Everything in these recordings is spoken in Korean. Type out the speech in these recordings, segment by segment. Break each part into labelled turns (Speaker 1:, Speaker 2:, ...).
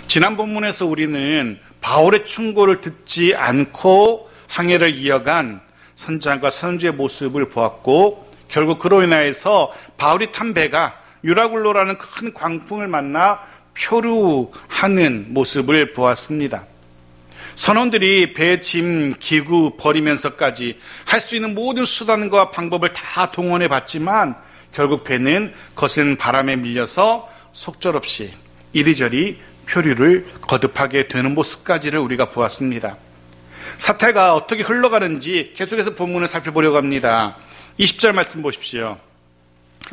Speaker 1: 지난 본문에서 우리는 바울의 충고를 듣지 않고 항해를 이어간 선장과 선주의 모습을 보았고, 결국 그로 인하여서 바울이 탄 배가 유라굴로라는 큰 광풍을 만나 표류하는 모습을 보았습니다. 선원들이 배, 짐, 기구 버리면서까지 할 수 있는 모든 수단과 방법을 다 동원해 봤지만 결국 배는 거센 바람에 밀려서 속절없이 이리저리 표류를 거듭하게 되는 모습까지를 우리가 보았습니다. 사태가 어떻게 흘러가는지 계속해서 본문을 살펴보려고 합니다. 20절 말씀 보십시오.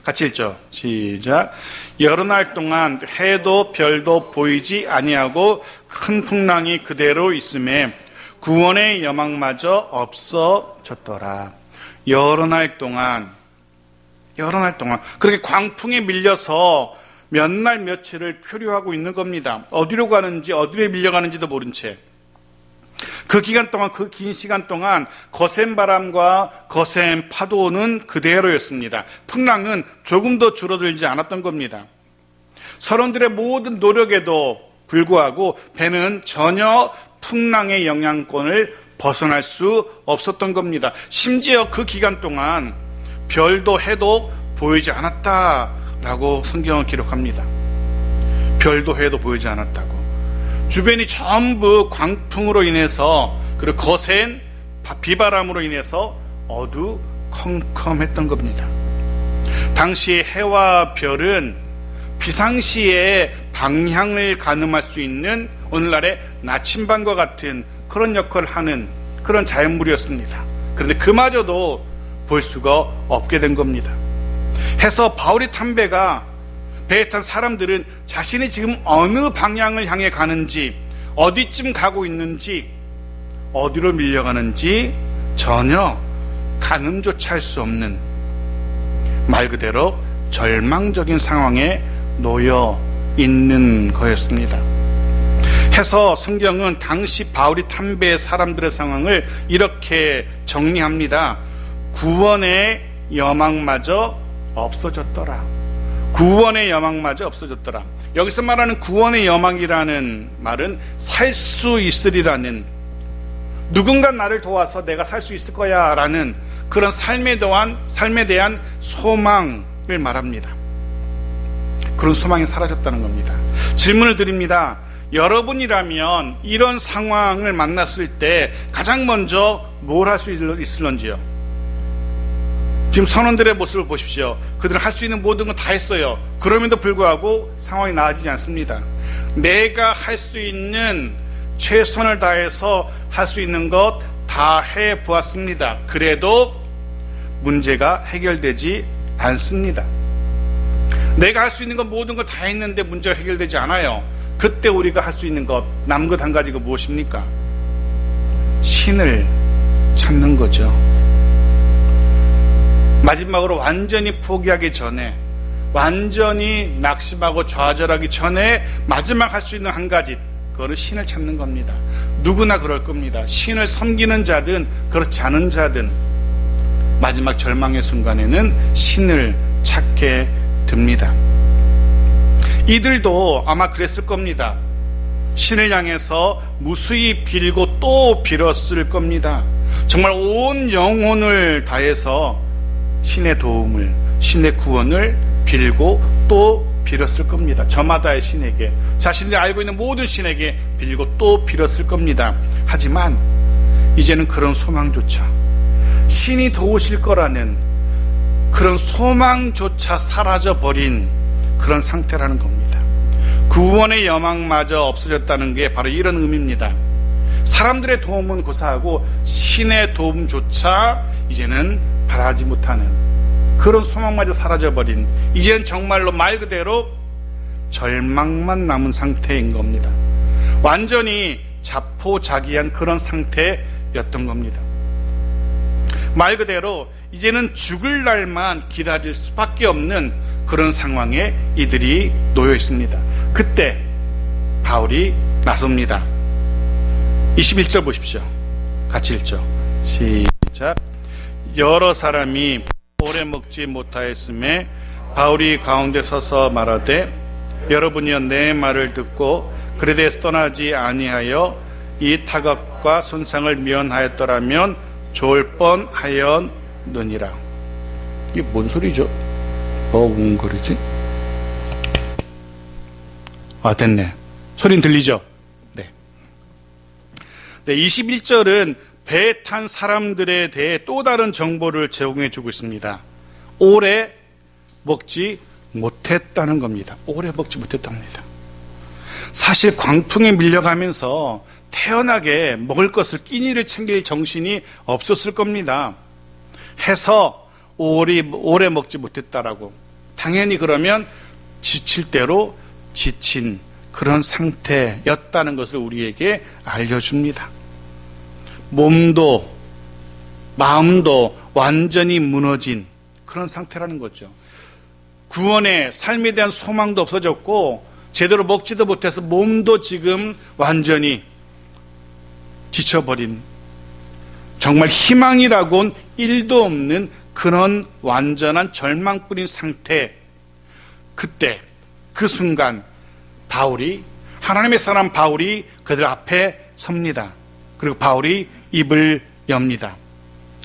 Speaker 1: 같이 읽죠. 시작. 여러 날 동안 해도 별도 보이지 아니하고 큰 풍랑이 그대로 있음에 구원의 여망마저 없어졌더라. 여러 날 동안 그렇게 광풍에 밀려서 몇 날 며칠을 표류하고 있는 겁니다. 어디로 가는지 어디로 밀려가는지도 모른 채 그 기간 동안, 그 긴 시간 동안 거센 바람과 거센 파도는 그대로였습니다. 풍랑은 조금도 줄어들지 않았던 겁니다. 선원들의 모든 노력에도 불구하고 배는 전혀 풍랑의 영향권을 벗어날 수 없었던 겁니다. 심지어 그 기간 동안 별도 해도 보이지 않았다라고 성경은 기록합니다. 별도 해도 보이지 않았다고. 주변이 전부 광풍으로 인해서, 그리고 거센 비바람으로 인해서 어두컴컴했던 겁니다. 당시 해와 별은 비상시에 방향을 가늠할 수 있는 오늘날의 나침반과 같은 그런 역할을 하는 그런 자연물이었습니다. 그런데 그마저도 볼 수가 없게 된 겁니다. 해서 바울이 탄 배에 탄 사람들은 자신이 지금 어느 방향을 향해 가는지, 어디쯤 가고 있는지, 어디로 밀려가는지 전혀 가늠조차 할 수 없는, 말 그대로 절망적인 상황에 놓여 있는 거였습니다. 해서 성경은 당시 바울이 탄 배의 사람들의 상황을 이렇게 정리합니다. 구원의 여망마저 없어졌더라. 구원의 여망마저 없어졌더라. 여기서 말하는 구원의 여망이라는 말은 살 수 있으리라는, 누군가 나를 도와서 내가 살 수 있을 거야 라는 그런 삶에 대한 소망을 말합니다. 그런 소망이 사라졌다는 겁니다. 질문을 드립니다. 여러분이라면 이런 상황을 만났을 때 가장 먼저 뭘 할 수 있을런지요? 지금 선원들의 모습을 보십시오. 그들은 할 수 있는 모든 건 다 했어요. 그럼에도 불구하고 상황이 나아지지 않습니다. 내가 할 수 있는 최선을 다해서 할 수 있는 것 다 해보았습니다. 그래도 문제가 해결되지 않습니다. 내가 할 수 있는 것 모든 것 다 했는데 문제가 해결되지 않아요. 그때 우리가 할 수 있는 것, 남은 것 한 가지가 무엇입니까? 신을 찾는 거죠. 마지막으로 완전히 포기하기 전에, 완전히 낙심하고 좌절하기 전에 마지막 할 수 있는 한 가지, 그거는 신을 찾는 겁니다. 누구나 그럴 겁니다. 신을 섬기는 자든 그렇지 않은 자든 마지막 절망의 순간에는 신을 찾게 됩니다. 이들도 아마 그랬을 겁니다. 신을 향해서 무수히 빌고 또 빌었을 겁니다. 정말 온 영혼을 다해서 신의 도움을, 신의 구원을 빌고 또 빌었을 겁니다. 저마다의 신에게, 자신이 알고 있는 모든 신에게 빌고 또 빌었을 겁니다. 하지만 이제는 그런 소망조차, 신이 도우실 거라는 그런 소망조차 사라져버린 그런 상태라는 겁니다. 구원의 여망마저 없어졌다는 게 바로 이런 의미입니다. 사람들의 도움은 고사하고 신의 도움조차 이제는 바라지 못하는 그런 소망마저 사라져버린, 이제는 정말로 말 그대로 절망만 남은 상태인 겁니다. 완전히 자포자기한 그런 상태였던 겁니다. 말 그대로 이제는 죽을 날만 기다릴 수밖에 없는 그런 상황에 이들이 놓여 있습니다. 그때 바울이 나섭니다. 21절 보십시오. 같이 읽죠. 시작. 여러 사람이 오래 먹지 못하였음에 바울이 가운데 서서 말하되, 여러분이여 내 말을 듣고 그에 대해서 떠나지 아니하여 이 타격과 손상을 면하였더라면 좋을 뻔하였느니라. 이게 뭔 소리죠? 뭐가 웅거리지? 됐네. 소리는 들리죠? 네. 21절은 배에 탄 사람들에 대해 또 다른 정보를 제공해 주고 있습니다. 오래 먹지 못했다는 겁니다. 오래 먹지 못했답니다. 사실 광풍에 밀려가면서 태연하게 먹을 것을 끼니를 챙길 정신이 없었을 겁니다. 해서 오래 먹지 못했다라고. 당연히 그러면 지칠 대로 지친 그런 상태였다는 것을 우리에게 알려줍니다. 몸도 마음도 완전히 무너진 그런 상태라는 거죠. 구원의 삶에 대한 소망도 없어졌고 제대로 먹지도 못해서 몸도 지금 완전히 지쳐버린, 정말 희망이라고는 1도 없는 그런 완전한 절망뿐인 상태. 그때 그 순간 바울이, 하나님의 사람 바울이 그들 앞에 섭니다. 그리고 바울이 입을 엽니다.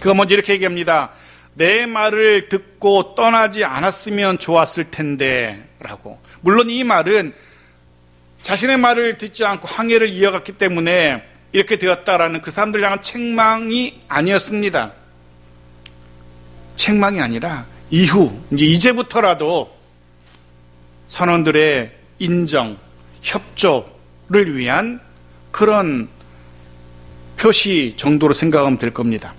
Speaker 1: 그가 먼저 이렇게 얘기합니다. 내 말을 듣고 떠나지 않았으면 좋았을 텐데 라고. 물론 이 말은 자신의 말을 듣지 않고 항해를 이어갔기 때문에 이렇게 되었다라는 그 사람들 향한 책망이 아니었습니다. 책망이 아니라 이제부터라도 선원들의 인정, 협조를 위한 그런 표시 정도로 생각하면 될 겁니다.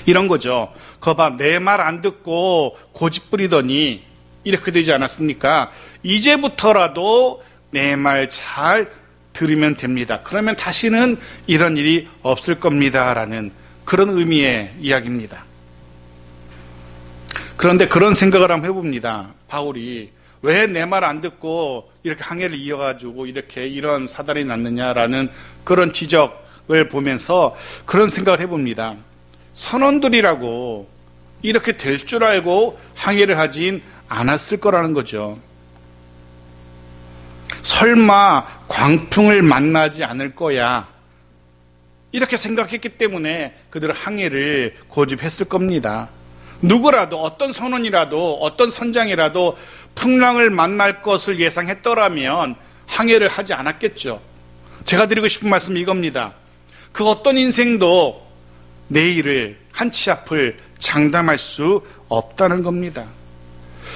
Speaker 1: 이런 거죠. 거봐, 내 말 안 듣고 고집부리더니 이렇게 되지 않았습니까? 이제부터라도 내 말 잘 들으면 됩니다. 그러면 다시는 이런 일이 없을 겁니다. 라는 그런 의미의 이야기입니다. 그런데 그런 생각을 한번 해봅니다. 바울이 왜 내 말 안 듣고 이렇게 항해를 이어가지고 이런 사달이 났느냐라는 그런 지적을 보면서 그런 생각을 해봅니다. 선원들이라고 이렇게 될 줄 알고 항해를 하진 않았을 거라는 거죠. 설마 광풍을 만나지 않을 거야 이렇게 생각했기 때문에 그들은 항해를 고집했을 겁니다. 누구라도, 어떤 선원이라도, 어떤 선장이라도 풍랑을 만날 것을 예상했더라면 항해를 하지 않았겠죠. 제가 드리고 싶은 말씀은 이겁니다. 그 어떤 인생도 내일을, 한 치 앞을 장담할 수 없다는 겁니다.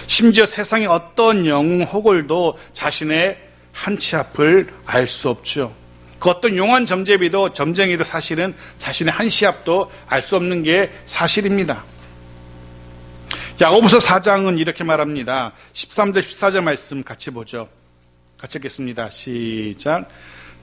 Speaker 1: 심지어 세상의 어떤 영웅 호걸도 자신의 한 치 앞을 알 수 없죠. 그 어떤 용한 점쟁이도 사실은 자신의 한 치 앞도 알 수 없는 게 사실입니다. 야고보서 4장은 이렇게 말합니다. 13절 14절 말씀 같이 보죠. 같이 읽겠습니다. 시작.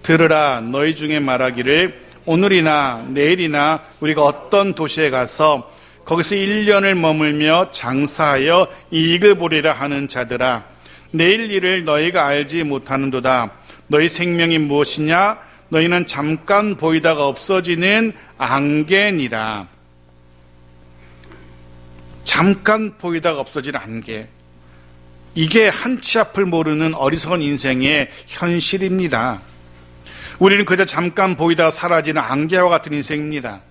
Speaker 1: 들으라, 너희 중에 말하기를 오늘이나 내일이나 우리가 어떤 도시에 가서 거기서 1년을 머물며 장사하여 이익을 보리라 하는 자들아, 내일 일을 너희가 알지 못하는도다. 너희 생명이 무엇이냐? 너희는 잠깐 보이다가 없어지는 안개니라. 잠깐 보이다가 없어지는 안개. 이게 한 치 앞을 모르는 어리석은 인생의 현실입니다. 우리는 그저 잠깐 보이다가 사라지는 안개와 같은 인생입니다.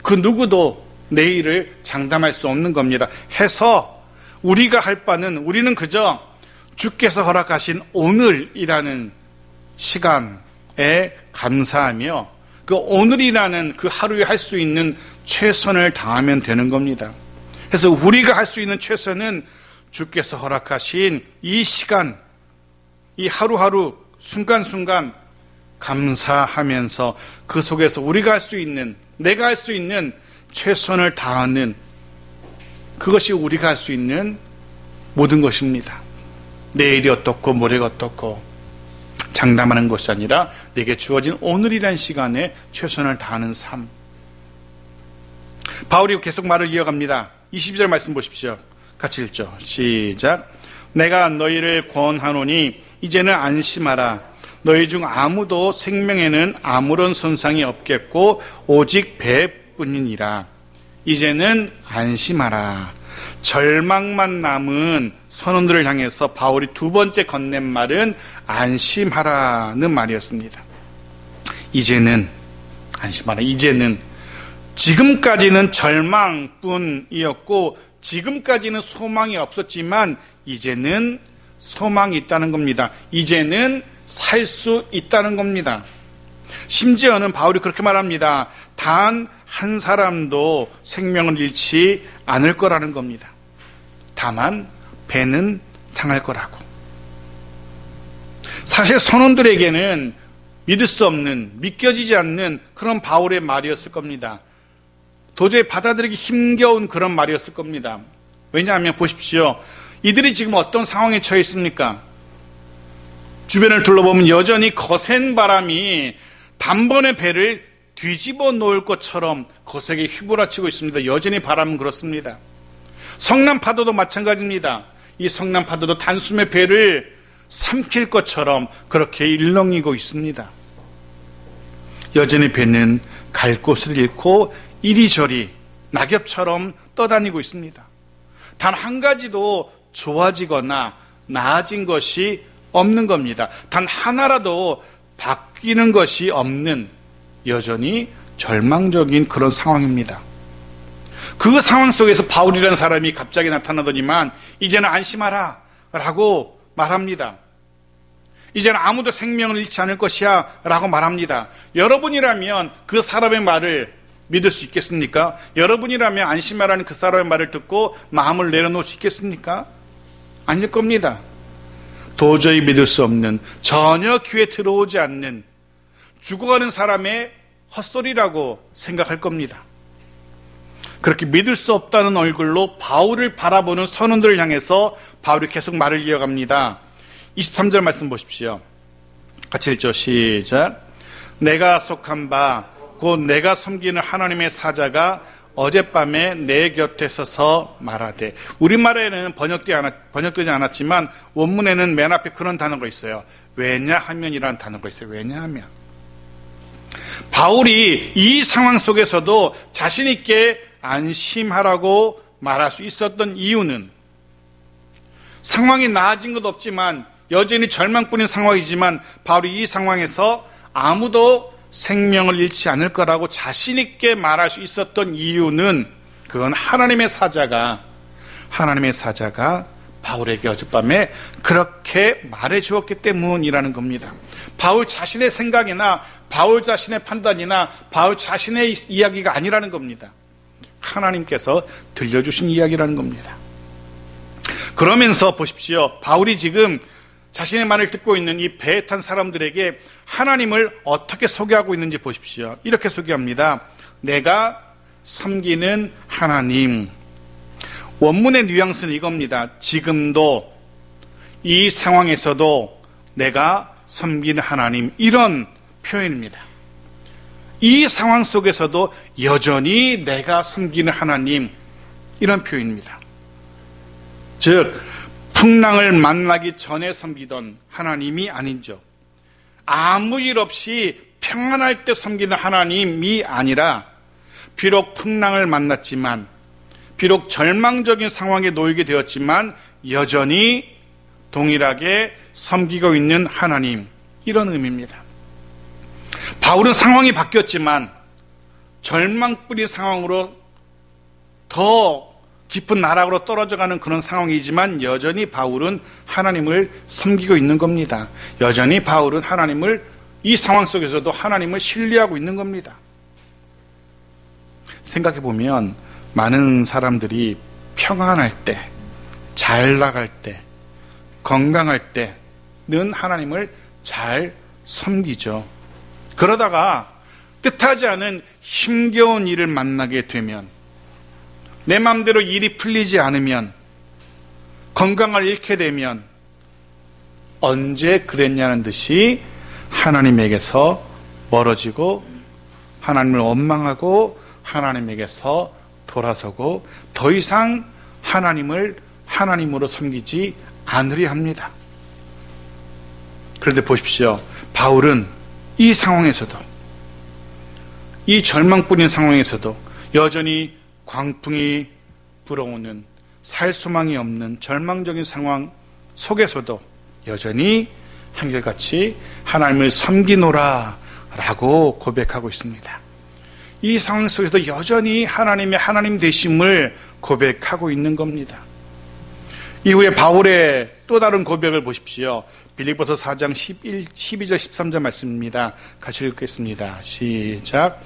Speaker 1: 그 누구도 내일을 장담할 수 없는 겁니다. 해서 우리가 할 바는, 우리는 그저 주께서 허락하신 오늘이라는 시간에 감사하며 그 오늘이라는 그 하루에 할 수 있는 최선을 다하면 되는 겁니다. 그래서 우리가 할 수 있는 최선은 주께서 허락하신 이 시간, 이 하루하루 순간순간 감사하면서 그 속에서 우리가 할 수 있는, 내가 할 수 있는 최선을 다하는, 그것이 우리가 할 수 있는 모든 것입니다. 내일이 어떻고 모레가 어떻고 장담하는 것이 아니라 내게 주어진 오늘이라는 시간에 최선을 다하는 삶. 바울이 계속 말을 이어갑니다. 22절 말씀 보십시오. 같이 읽죠. 시작. 내가 너희를 권하노니 이제는 안심하라. 너희 중 아무도 생명에는 아무런 손상이 없겠고 오직 배뿐이니라. 이제는 안심하라. 절망만 남은 선원들을 향해서 바울이 두 번째 건넨 말은 안심하라는 말이었습니다. 이제는 안심하라. 이제는 지금까지는 절망뿐이었고 지금까지는 소망이 없었지만 이제는 소망이 있다는 겁니다. 이제는 살 수 있다는 겁니다. 심지어는 바울이 그렇게 말합니다. 단 한 사람도 생명을 잃지 않을 거라는 겁니다. 다만 배는 상할 거라고. 사실 선원들에게는 믿을 수 없는, 믿겨지지 않는 그런 바울의 말이었을 겁니다. 도저히 받아들이기 힘겨운 그런 말이었을 겁니다. 왜냐하면 보십시오. 이들이 지금 어떤 상황에 처해 있습니까? 주변을 둘러보면 여전히 거센 바람이 단번에 배를 뒤집어 놓을 것처럼 거세게 휘몰아치고 있습니다. 여전히 바람은 그렇습니다. 성난 파도도 마찬가지입니다. 이 성난 파도도 단숨에 배를 삼킬 것처럼 그렇게 일렁이고 있습니다. 여전히 배는 갈 곳을 잃고 이리저리 낙엽처럼 떠다니고 있습니다. 단 한 가지도 좋아지거나 나아진 것이 없는 겁니다. 단 하나라도 바뀌는 것이 없는 여전히 절망적인 그런 상황입니다. 그 상황 속에서 바울이라는 사람이 갑자기 나타나더니만 이제는 안심하라 라고 말합니다. 이제는 아무도 생명을 잃지 않을 것이야 라고 말합니다. 여러분이라면 그 사람의 말을 믿을 수 있겠습니까? 여러분이라면 안심하라는 그 사람의 말을 듣고 마음을 내려놓을 수 있겠습니까? 아닐 겁니다. 도저히 믿을 수 없는, 전혀 귀에 들어오지 않는 죽어가는 사람의 헛소리라고 생각할 겁니다. 그렇게 믿을 수 없다는 얼굴로 바울을 바라보는 선원들을 향해서 바울이 계속 말을 이어갑니다. 23절 말씀 보십시오. 같이 읽죠. 시작. 내가 속한 바 곧 내가 섬기는 하나님의 사자가 어젯밤에 내 곁에 서서 말하되, 우리말에는 번역되지 않았지만 원문에는 맨 앞에 그런 단어가 있어요. 왜냐하면이라는 단어가 있어요. 왜냐하면. 바울이 이 상황 속에서도 자신 있게 안심하라고 말할 수 있었던 이유는, 상황이 나아진 것 없지만 여전히 절망뿐인 상황이지만 바울이 이 상황에서 아무도 생명을 잃지 않을 거라고 자신 있게 말할 수 있었던 이유는, 그건 하나님의 사자가 바울에게 어젯밤에 그렇게 말해 주었기 때문이라는 겁니다. 바울 자신의 생각이나 바울 자신의 판단이나 바울 자신의 이야기가 아니라는 겁니다. 하나님께서 들려주신 이야기라는 겁니다. 그러면서 보십시오. 바울이 지금 자신의 말을 듣고 있는 이 배에 탄 사람들에게 하나님을 어떻게 소개하고 있는지 보십시오. 이렇게 소개합니다. 내가 섬기는 하나님. 원문의 뉘앙스는 이겁니다. 지금도 이 상황에서도 내가 섬기는 하나님, 이런 표현입니다. 이 상황 속에서도 여전히 내가 섬기는 하나님, 이런 표현입니다. 즉 풍랑을 만나기 전에 섬기던 하나님이 아닌죠. 아무 일 없이 평안할 때 섬기는 하나님이 아니라, 비록 풍랑을 만났지만, 비록 절망적인 상황에 놓이게 되었지만 여전히 동일하게 섬기고 있는 하나님, 이런 의미입니다. 바울은 상황이 바뀌었지만 절망뿐인 상황으로 더 깊은 나락으로 떨어져가는 그런 상황이지만 여전히 바울은 하나님을 섬기고 있는 겁니다. 여전히 바울은 하나님을, 이 상황 속에서도 하나님을 신뢰하고 있는 겁니다. 생각해보면 많은 사람들이 평안할 때, 잘 나갈 때, 건강할 때는 하나님을 잘 섬기죠. 그러다가 뜻하지 않은 힘겨운 일을 만나게 되면, 내 마음대로 일이 풀리지 않으면, 건강을 잃게 되면 언제 그랬냐는 듯이 하나님에게서 멀어지고 하나님을 원망하고 하나님에게서 돌아서고 더 이상 하나님을 하나님으로 섬기지 않으려 합니다. 그런데 보십시오. 바울은 이 상황에서도, 이 절망뿐인 상황에서도 여전히 광풍이 불어오는 살 소망이 없는 절망적인 상황 속에서도 여전히 한결같이 하나님을 섬기노라 라고 고백하고 있습니다. 이 상황 속에서도 여전히 하나님의 하나님 되심을 고백하고 있는 겁니다. 이후에 바울의 또 다른 고백을 보십시오. 빌립보서 4장 12절 13절 말씀입니다. 같이 읽겠습니다. 시작.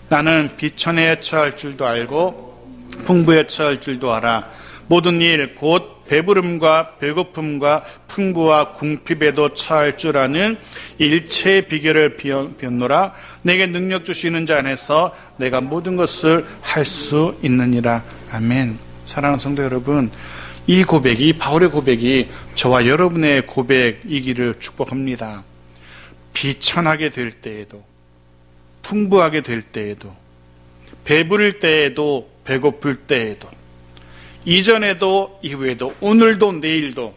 Speaker 1: 나는 비천에 처할 줄도 알고 풍부에 처할 줄도 알아. 모든 일 곧 배부름과 배고픔과 풍부와 궁핍에도 처할 줄 아는 일체의 비결을 비웠노라. 내게 능력 주시는 자 안에서 내가 모든 것을 할 수 있느니라. 아멘. 사랑하는 성도 여러분, 이 고백이, 바울의 고백이 저와 여러분의 고백이기를 축복합니다. 비천하게 될 때에도, 풍부하게 될 때에도, 배부를 때에도, 배고플 때에도, 이전에도 이후에도, 오늘도 내일도,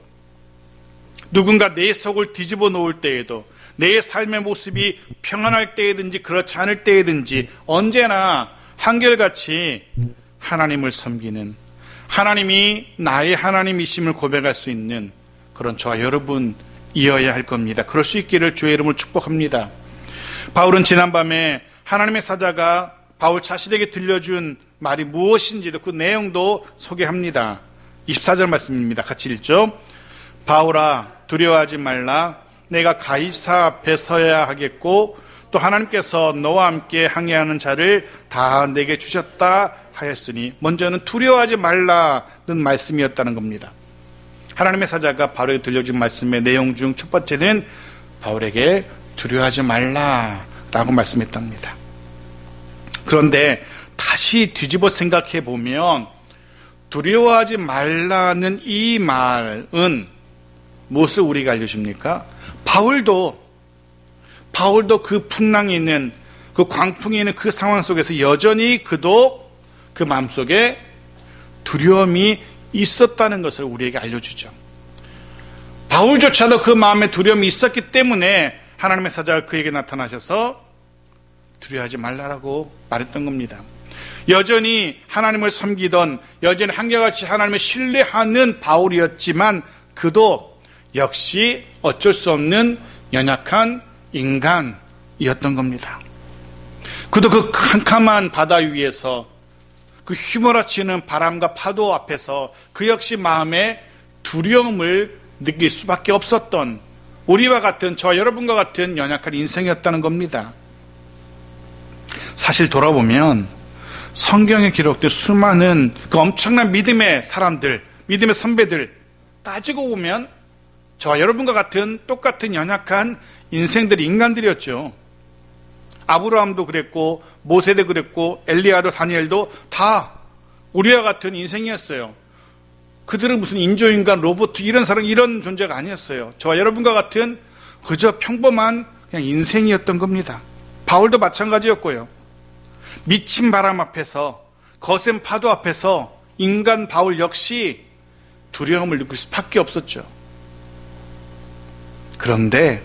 Speaker 1: 누군가 내 속을 뒤집어 놓을 때에도, 내 삶의 모습이 평안할 때든지 그렇지 않을 때든지 언제나 한결같이 하나님을 섬기는, 하나님이 나의 하나님이심을 고백할 수 있는 그런 저와 여러분이어야 할 겁니다. 그럴 수 있기를 주의 이름으로 축복합니다. 바울은 지난밤에 하나님의 사자가 바울 자신에게 들려준 말이 무엇인지도 그 내용도 소개합니다. 24절 말씀입니다. 같이 읽죠. 바울아, 두려워하지 말라. 내가 가이사 앞에 서야 하겠고 또 하나님께서 너와 함께 항해하는 자를 다 내게 주셨다 하였으니, 먼저는 두려워하지 말라는 말씀이었다는 겁니다. 하나님의 사자가 바울에게 들려준 말씀의 내용 중 첫 번째는 바울에게 두려워하지 말라라고 말씀했답니다. 그런데 다시 뒤집어 생각해 보면 두려워하지 말라는 이 말은 무엇을 우리가 알려줍니까? 바울도 그 풍랑이 있는, 그 광풍이 있는 그 상황 속에서 여전히 그도 그 마음속에 두려움이 있었다는 것을 우리에게 알려주죠. 바울조차도 그 마음에 두려움이 있었기 때문에 하나님의 사자가 그에게 나타나셔서 두려워하지 말라라고 말했던 겁니다. 여전히 하나님을 섬기던, 여전히 한결같이 하나님을 신뢰하는 바울이었지만 그도 역시 어쩔 수 없는 연약한 인간이었던 겁니다. 그도 그 캄캄한 바다 위에서, 그 휘몰아치는 바람과 파도 앞에서 그 역시 마음에 두려움을 느낄 수밖에 없었던, 우리와 같은, 저와 여러분과 같은 연약한 인생이었다는 겁니다. 사실 돌아보면 성경에 기록된 수많은 그 엄청난 믿음의 사람들, 믿음의 선배들 따지고 보면 저와 여러분과 같은 똑같은 연약한 인생들이 인간들이었죠. 아브라함도 그랬고, 모세도 그랬고, 엘리야도 다니엘도 다 우리와 같은 인생이었어요. 그들은 무슨 인조인간, 로봇 이런 사람, 이런 존재가 아니었어요. 저와 여러분과 같은 그저 평범한 그냥 인생이었던 겁니다. 바울도 마찬가지였고요. 미친 바람 앞에서, 거센 파도 앞에서 인간 바울 역시 두려움을 느낄 수밖에 없었죠. 그런데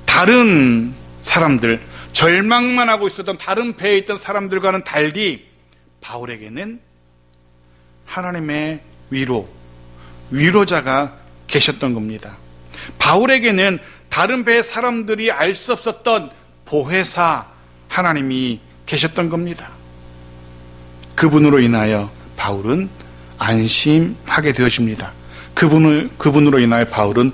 Speaker 1: 다른 사람들, 절망만 하고 있었던 다른 배에 있던 사람들과는 달리 바울에게는 하나님의 위로자가 계셨던 겁니다. 바울에게는 다른 배의 사람들이 알 수 없었던 보혜사 하나님이 계셨던 겁니다. 그분으로 인하여 바울은 안심하게 되어집니다. 그분으로 인하여 바울은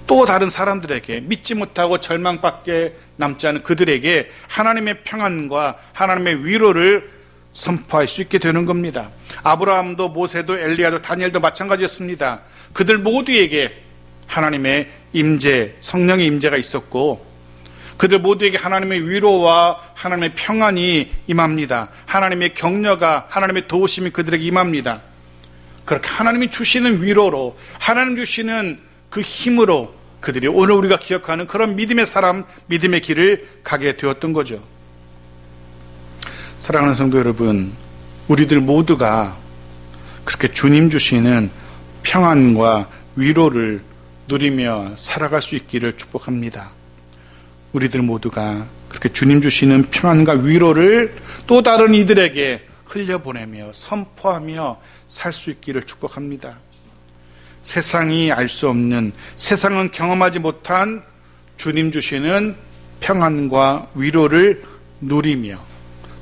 Speaker 1: 또 다른 사람들에게, 믿지 못하고 절망밖에 남지 않은 그들에게 하나님의 평안과 하나님의 위로를 선포할 수 있게 되는 겁니다. 아브라함도 모세도 엘리야도 다니엘도 마찬가지였습니다. 그들 모두에게 하나님의 임재, 성령의 임재가 있었고, 그들 모두에게 하나님의 위로와 하나님의 평안이 임합니다. 하나님의 격려가, 하나님의 도우심이 그들에게 임합니다. 그렇게 하나님이 주시는 위로로, 하나님 주시는 그 힘으로 그들이 오늘 우리가 기억하는 그런 믿음의 사람, 믿음의 길을 가게 되었던 거죠. 사랑하는 성도 여러분, 우리들 모두가 그렇게 주님 주시는 평안과 위로를 누리며 살아갈 수 있기를 축복합니다. 우리들 모두가 그렇게 주님 주시는 평안과 위로를 또 다른 이들에게 흘려보내며 선포하며 살 수 있기를 축복합니다. 세상이 알 수 없는, 세상은 경험하지 못한 주님 주시는 평안과 위로를 누리며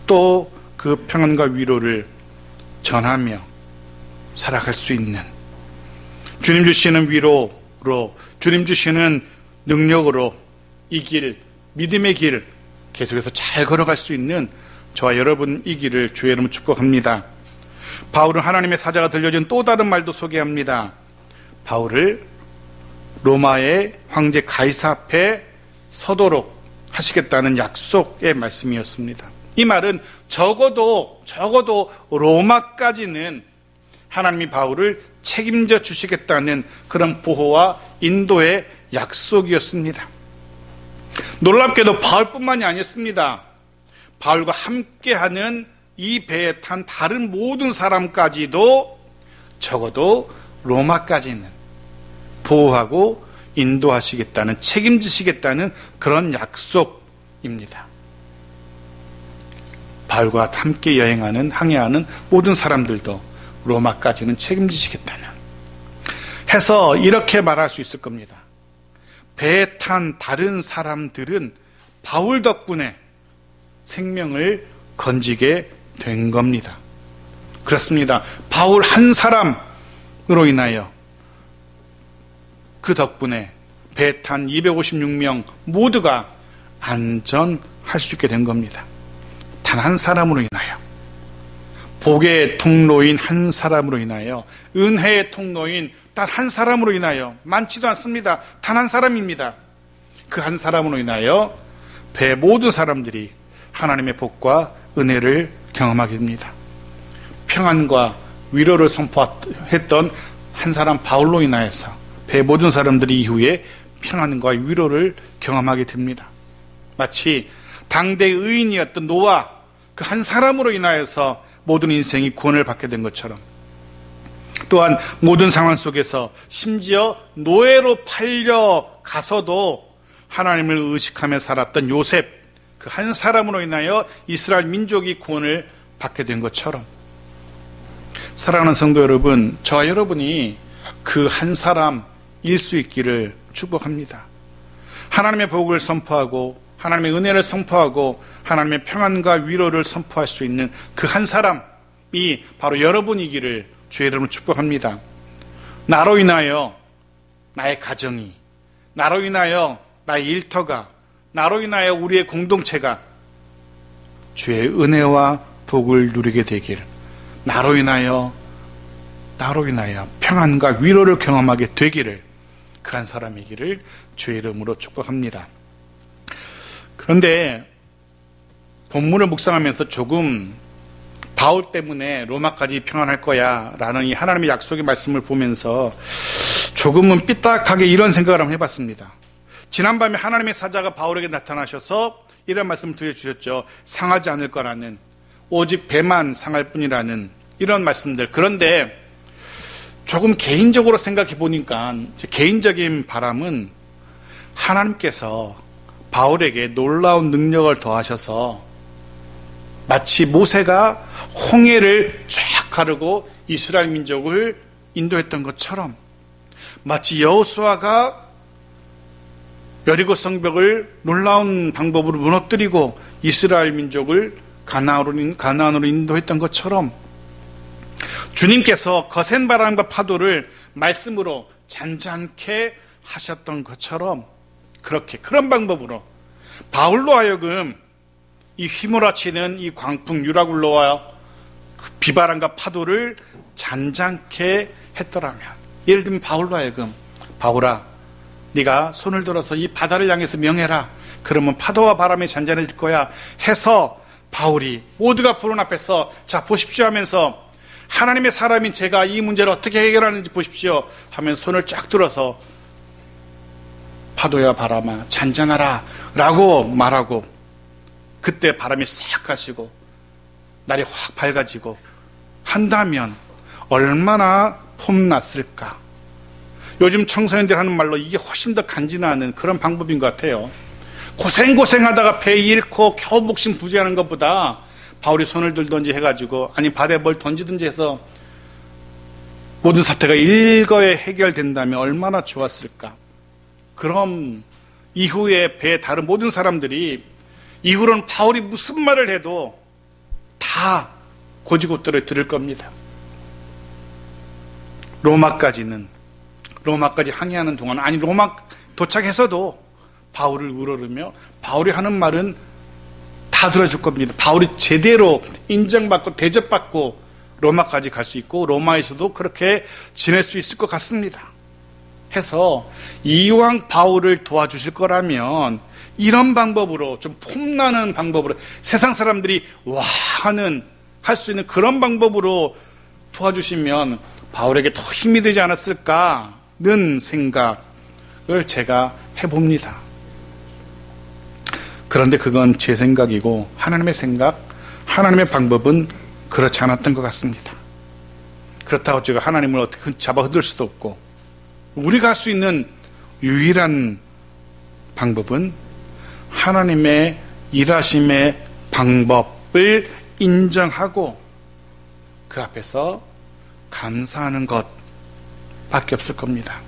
Speaker 1: 또 그 평안과 위로를 전하며 살아갈 수 있는, 주님 주시는 위로로, 주님 주시는 능력으로 이 길, 믿음의 길 계속해서 잘 걸어갈 수 있는 저와 여러분이기를 주의 이름으로 축복합니다. 바울은 하나님의 사자가 들려준 또 다른 말도 소개합니다. 바울을 로마의 황제 가이사 앞에 서도록 하시겠다는 약속의 말씀이었습니다. 이 말은 적어도 로마까지는 하나님이 바울을 책임져 주시겠다는 그런 보호와 인도의 약속이었습니다. 놀랍게도 바울뿐만이 아니었습니다. 바울과 함께하는 이 배에 탄 다른 모든 사람까지도 적어도 로마까지는 보호하고 인도하시겠다는, 책임지시겠다는 그런 약속입니다. 바울과 함께 여행하는, 항해하는 모든 사람들도 로마까지는 책임지시겠다는 해서 이렇게 말할 수 있을 겁니다. 배에 탄 다른 사람들은 바울 덕분에 생명을 건지게 된 겁니다. 그렇습니다. 바울 한 사람으로 인하여 그 덕분에 배에 탄 256명 모두가 안전할 수 있게 된 겁니다. 단 한 사람으로 인하여, 복의 통로인 한 사람으로 인하여, 은혜의 통로인 단 한 사람으로 인하여, 많지도 않습니다. 단 한 사람입니다. 그 한 사람으로 인하여 배 모든 사람들이 하나님의 복과 은혜를 경험하게 됩니다. 평안과 위로를 선포했던 한 사람 바울로 인하여서 배 모든 사람들이 이후에 평안과 위로를 경험하게 됩니다. 마치 당대의 의인이었던 노아 그 한 사람으로 인하여서 모든 인생이 구원을 받게 된 것처럼, 또한 모든 상황 속에서 심지어 노예로 팔려가서도 하나님을 의식하며 살았던 요셉 그 한 사람으로 인하여 이스라엘 민족이 구원을 받게 된 것처럼, 사랑하는 성도 여러분, 저와 여러분이 그 한 사람일 수 있기를 축복합니다. 하나님의 복을 선포하고 하나님의 은혜를 선포하고 하나님의 평안과 위로를 선포할 수 있는 그 한 사람이 바로 여러분이기를 주의 이름으로 축복합니다. 나로 인하여 나의 가정이, 나로 인하여 나의 일터가, 나로 인하여 우리의 공동체가 주의 은혜와 복을 누리게 되길, 나로 인하여 평안과 위로를 경험하게 되기를, 그 한 사람이기를 주의 이름으로 축복합니다. 그런데 본문을 묵상하면서 조금 바울 때문에 로마까지 평안할 거야 라는 이 하나님의 약속의 말씀을 보면서 조금은 삐딱하게 이런 생각을 한번 해봤습니다. 지난밤에 하나님의 사자가 바울에게 나타나셔서 이런 말씀을 드려주셨죠. 상하지 않을 거라는, 오직 배만 상할 뿐이라는 이런 말씀들. 그런데 조금 개인적으로 생각해 보니까 제 개인적인 바람은 하나님께서 바울에게 놀라운 능력을 더하셔서 마치 모세가 홍해를 쫙 가르고 이스라엘 민족을 인도했던 것처럼, 마치 여호수아가 여리고 성벽을 놀라운 방법으로 무너뜨리고 이스라엘 민족을 가나안으로 인도했던 것처럼, 주님께서 거센 바람과 파도를 말씀으로 잔잔케 하셨던 것처럼, 그런 방법으로 바울로 하여금 이 휘몰아치는 이 광풍 유라굴로와 비바람과 파도를 잔잔케 했더라면, 예를 들면 바울로 하여금, 바울아 네가 손을 들어서 이 바다를 향해서 명해라, 그러면 파도와 바람이 잔잔해질 거야 해서 바울이 모두가 부른 앞에서 자 보십시오 하면서, 하나님의 사람인 제가 이 문제를 어떻게 해결하는지 보십시오 하면서 손을 쫙 들어서 파도야 바람아 잔잔하라 라고 말하고, 그때 바람이 싹 가시고 날이 확 밝아지고 한다면 얼마나 폼났을까. 요즘 청소년들 하는 말로 이게 훨씬 더 간지나는 그런 방법인 것 같아요. 고생하다가 배 잃고 겨우 목숨 부지하는 것보다 바울이 손을 들든지 해가지고 아니 바다에 뭘 던지든지 해서 모든 사태가 일거에 해결된다면 얼마나 좋았을까. 그럼 이후에 배에 다른 모든 사람들이 이후로는 바울이 무슨 말을 해도 다 고지고대로 들을 겁니다. 로마까지 항해하는 동안, 아니 로마 도착해서도 바울을 우러르며 바울이 하는 말은 다 들어줄 겁니다. 바울이 제대로 인정받고 대접받고 로마까지 갈 수 있고 로마에서도 그렇게 지낼 수 있을 것 같습니다. 해서 이왕 바울을 도와주실 거라면 이런 방법으로, 좀 폼나는 방법으로, 세상 사람들이 와 하는 할 수 있는 그런 방법으로 도와주시면 바울에게 더 힘이 되지 않았을까는 생각을 제가 해봅니다. 그런데 그건 제 생각이고 하나님의 생각, 하나님의 방법은 그렇지 않았던 것 같습니다. 그렇다고 제가 하나님을 어떻게 잡아 흔들 수도 없고, 우리가 할 수 있는 유일한 방법은 하나님의 일하심의 방법을 인정하고 그 앞에서 감사하는 것밖에 없을 겁니다.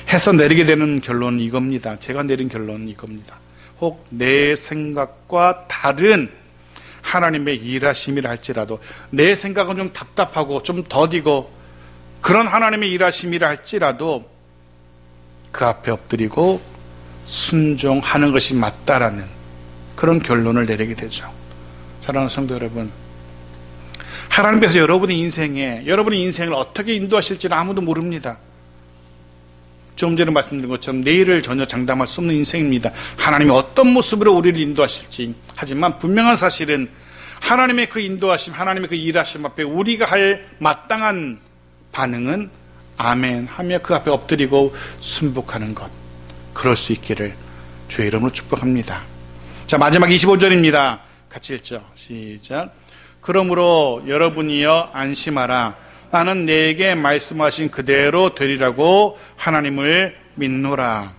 Speaker 1: 해서 내리게 되는 결론은 이겁니다. 제가 내린 결론은 이겁니다. 혹 내 생각과 다른 하나님의 일하심이라 할지라도, 내 생각은 좀 답답하고 좀 더디고 그런 하나님의 일하심이라 할지라도 그 앞에 엎드리고 순종하는 것이 맞다라는 그런 결론을 내리게 되죠. 사랑하는 성도 여러분, 하나님께서 여러분의 인생을 어떻게 인도하실지는 아무도 모릅니다. 좀 전에 말씀드린 것처럼 내일을 전혀 장담할 수 없는 인생입니다. 하나님이 어떤 모습으로 우리를 인도하실지. 하지만 분명한 사실은 하나님의 그 인도하심, 하나님의 그 일하심 앞에 우리가 할 마땅한 반응은 아멘 하며 그 앞에 엎드리고 순복하는 것, 그럴 수 있기를 주의 이름으로 축복합니다. 자, 마지막 25절입니다. 같이 읽죠. 시작. 그러므로 여러분이여 안심하라. 나는 내게 말씀하신 그대로 되리라고 하나님을 믿노라.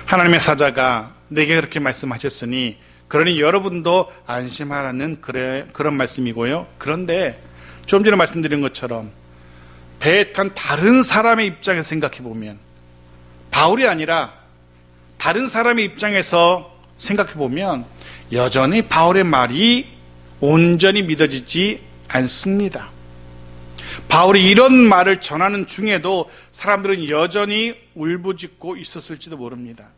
Speaker 1: 하나님의 사자가 내게 그렇게 말씀하셨으니 그러니 여러분도 안심하라는 그런 말씀이고요. 그런데 좀 전에 말씀드린 것처럼 배에 탄 다른 사람의 입장에서 생각해 보면, 바울이 아니라 다른 사람의 입장에서 생각해 보면 여전히 바울의 말이 온전히 믿어지지 않습니다. 바울이 이런 말을 전하는 중에도 사람들은 여전히 울부짖고 있었을지도 모릅니다.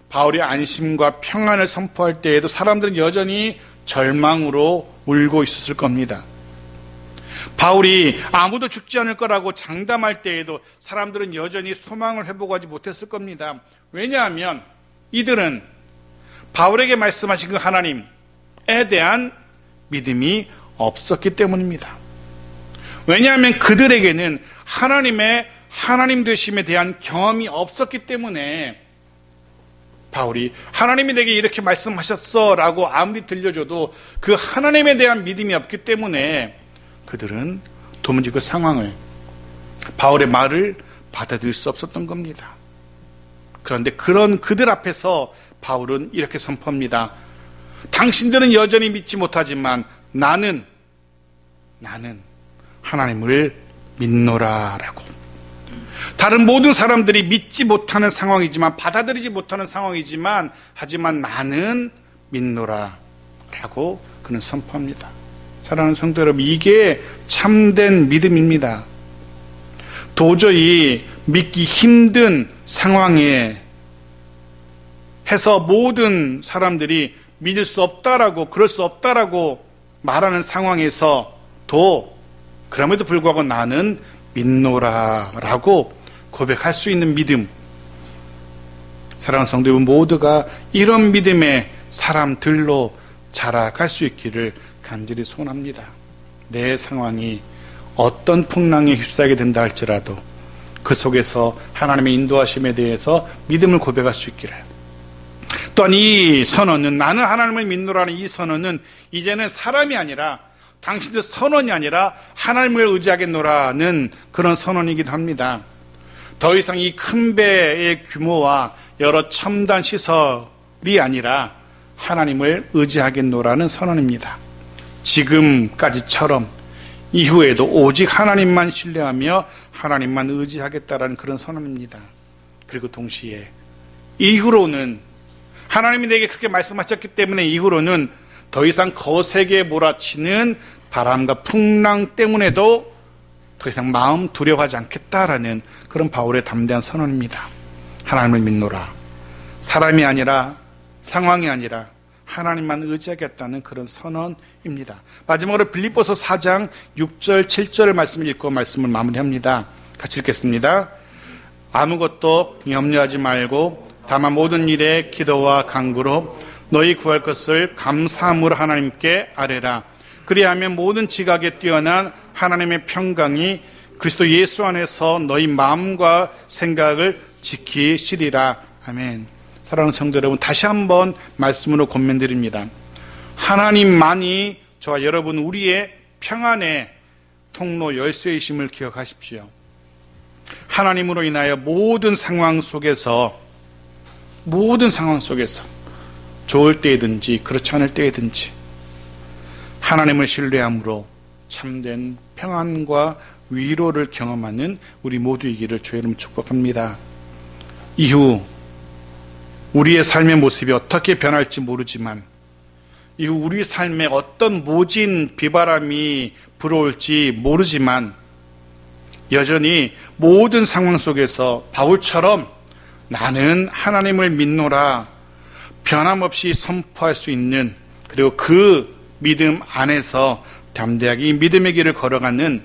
Speaker 1: 바울이 안심과 평안을 선포할 때에도 사람들은 여전히 절망으로 울고 있었을 겁니다. 바울이 아무도 죽지 않을 거라고 장담할 때에도 사람들은 여전히 소망을 회복하지 못했을 겁니다. 왜냐하면 이들은 바울에게 말씀하신 그 하나님에 대한 믿음이 없었기 때문입니다. 왜냐하면 그들에게는 하나님의 하나님 되심에 대한 경험이 없었기 때문에 바울이 하나님이 내게 이렇게 말씀하셨어 라고 아무리 들려줘도 그 하나님에 대한 믿음이 없기 때문에 그들은 도무지 그 상황을, 바울의 말을 받아들일 수 없었던 겁니다. 그런데 그런 그들 앞에서 바울은 이렇게 선포합니다. 당신들은 여전히 믿지 못하지만 나는 하나님을 믿노라라고. 다른 모든 사람들이 믿지 못하는 상황이지만, 받아들이지 못하는 상황이지만, 하지만 나는 믿노라라고 그는 선포합니다. 사랑하는 성도 여러분, 이게 참된 믿음입니다. 도저히 믿기 힘든 상황에 해서 모든 사람들이 믿을 수 없다라고, 그럴 수 없다라고 말하는 상황에서도 그럼에도 불구하고 나는 믿노라라고 고백할 수 있는 믿음. 사랑하는 성도 여러분, 모두가 이런 믿음의 사람들로 자라갈 수 있기를 간절히 소원합니다. 내 상황이 어떤 풍랑에 휩싸이게 된다 할지라도 그 속에서 하나님의 인도하심에 대해서 믿음을 고백할 수 있기를. 또한 이 선언은, 나는 하나님을 믿노라는 이 선언은 이제는 사람이 아니라, 당신들 선언이 아니라 하나님을 의지하겠노라는 그런 선언이기도 합니다. 더 이상 이 큰 배의 규모와 여러 첨단 시설이 아니라 하나님을 의지하겠노라는 선언입니다. 지금까지처럼 이후에도 오직 하나님만 신뢰하며 하나님만 의지하겠다라는 그런 선언입니다. 그리고 동시에 이후로는 하나님이 내게 그렇게 말씀하셨기 때문에 이후로는 더 이상 거세게 몰아치는 바람과 풍랑 때문에도 더 이상 마음 두려워하지 않겠다라는 그런 바울의 담대한 선언입니다. 하나님을 믿노라. 사람이 아니라 상황이 아니라 하나님만 의지하겠다는 그런 선언입니다. 마지막으로 빌립보서 4장 6절 7절 말씀을 읽고 말씀을 마무리합니다. 같이 읽겠습니다. 아무것도 염려하지 말고 다만 모든 일에 기도와 간구로 너희 구할 것을 감사함으로 하나님께 아뢰라. 그리하면 모든 지각에 뛰어난 하나님의 평강이 그리스도 예수 안에서 너희 마음과 생각을 지키시리라. 아멘. 사랑하는 성도 여러분, 다시 한번 말씀으로 권면드립니다. 하나님만이 저와 여러분 우리의 평안의 통로 열쇠이심을 기억하십시오. 하나님으로 인하여 모든 상황 속에서 좋을 때이든지 그렇지 않을 때이든지 하나님을 신뢰함으로 참된 평안과 위로를 경험하는 우리 모두이기를 주의 이름으로 축복합니다. 이후 우리의 삶의 모습이 어떻게 변할지 모르지만 이후 우리 삶에 어떤 모진 비바람이 불어올지 모르지만 여전히 모든 상황 속에서 바울처럼 나는 하나님을 믿노라 변함없이 선포할 수 있는, 그리고 그 믿음 안에서 담대하게 이 믿음의 길을 걸어가는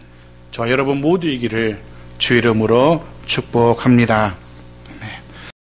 Speaker 1: 저 여러분 모두이기를 주의 이름으로 축복합니다.